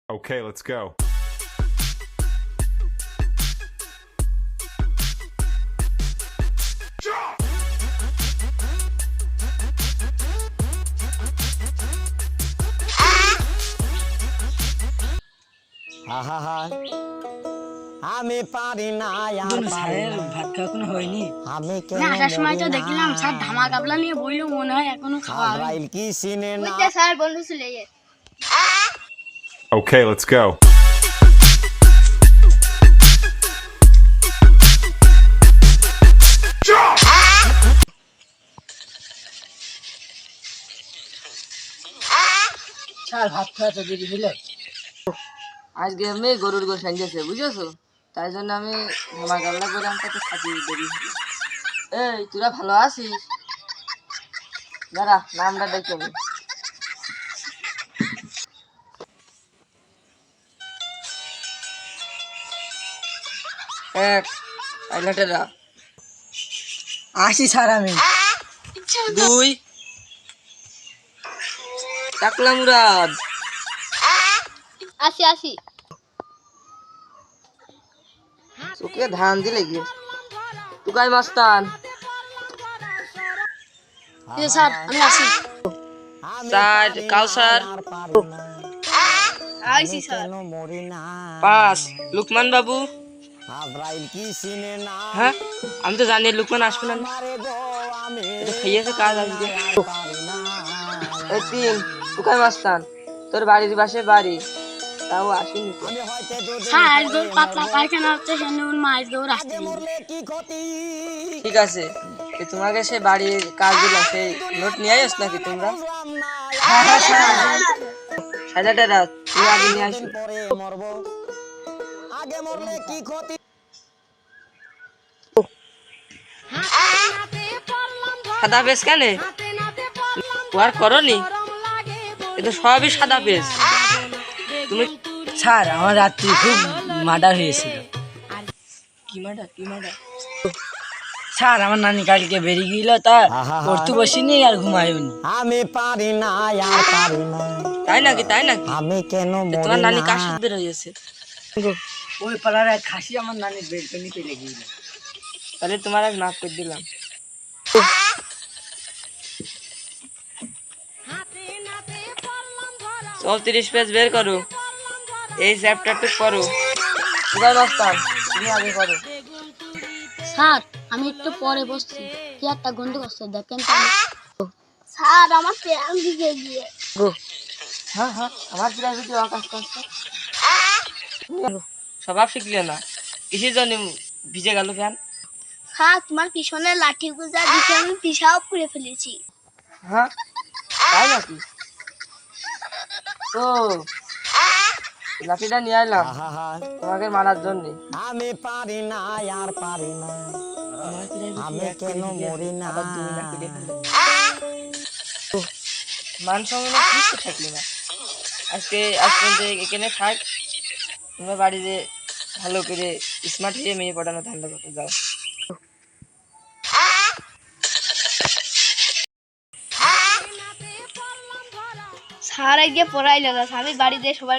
Okay, let's go. আমি পারি না আর স্যারের ভাত খাওয়া কোনো হয়নি। আমি কেন না আসার সময় তো দেখলাম স্যার ধামা কাবলা নিয়ে বইলো, মনে হয় এখনো খাওয়া হয়নি। আজরাইল কি চিনে না বুঝতে স্যার বন্ধু চলে যায়। Okay, let's go. স্যার ভাত খাওয়া তো দেরি হলো। আজকে আমি গরুর গোশ আনতেছে বুঝেছো, তাই জন্য আমি ধামা গাল্লা করে আমাকে তো খাতি দেরি হলো। এই তোরা ভালো আছিস? দাঁড়া নামটা দেখে আমি। এক পাইলটেরা আসি স্যার আমি। দুই টাকলা মুরাদ। আসি আসি। তোকে ধান দিলে গিয়ে তুকাই মাস্তান। স্যার আমি আসি। চার কাউসার। আইসি স্যার। মরি না পাঁচ লুকমান বাবু। আজরাইল কি চিনে না হ্যাঁ আমি তো জানি লুকমান আসবে না, মারে গো আমি এটা খাইয়েছে কাজ আজকে। পারি না এই তিন তুকাই মাস্তান, তোর বাড়ির পাশে বাড়ি, তাও আসেনি তো। আমি হয়তো যদি স্যার আজকে পাতলা পায়খানা হচ্ছে, সেজন্য মা আজকে রাস্তা মরলে কি ক্ষতি ঠিক আছে, তোমাকে সে বাড়ির কাজ দিলাম, সেই নোট নিয়ে আস নাকি তোমরা? বুঝলাম না সাজাটা রাত তুমি আগে নিয়ে আসো। পরে মরব আগে মরলে কি ক্ষতি সাদা পেস কেন আর করনি? এটা সবই সাদা পেস। তুমি স্যার আমার রাত্রি খুব মার্ডার হয়েছিল। কি মার্ডার কি মার্ডার? স্যার আমার নানি কালকে বেরিয়ে গেল, তা পড়তে বসিনি আর ঘুমায়নি। আমি পারি না আর পারি না তাই নাকি তাই নাকি? আমি কেন তোমার মরি নানি না কার সাথে বের হয়েছে? ওই পালার এক খাসি আমার নানির বেলকনিতে লেগে গেল, তাহলে তোমার এক নাক করে দিলাম। 34 পেজ বের করো, এই চ্যাপ্টারটা পড়ো। সুগার মাস্টার তুমি আগে করো। স্যার আমি একটু পরে বসছি, কি একটা গন্ধ করছে দেখেন তো। স্যার আমার প্যান ভিজে গিয়ে। হ্যাঁ হ্যাঁ আমার প্রাইভেটে আকাশ করছে। স্বভাব শিখলে না, কিসের জন্য ভিজে গেল ফ্যান? স্যার তোমার পিছনে লাঠি গুজা দিকে আমি পিসাব করে ফেলেছি। হ্যাঁ তাই নাকি? তো লাঠিটা নিয়ে আইলাম তোমাকে মারার জন্য। আমি পারি না আর পারি না আমি কেন মরি না মান সম্মান কিছু থাকলি না। আজকে এখানে থাক, তোমরা বাড়িতে ভালো করে স্মার্ট হয়ে মেয়ে পড়ানো ধান্দা করতে যাও। স্যার আজকে পড়াইলো না, আমি বাড়িতে সবাই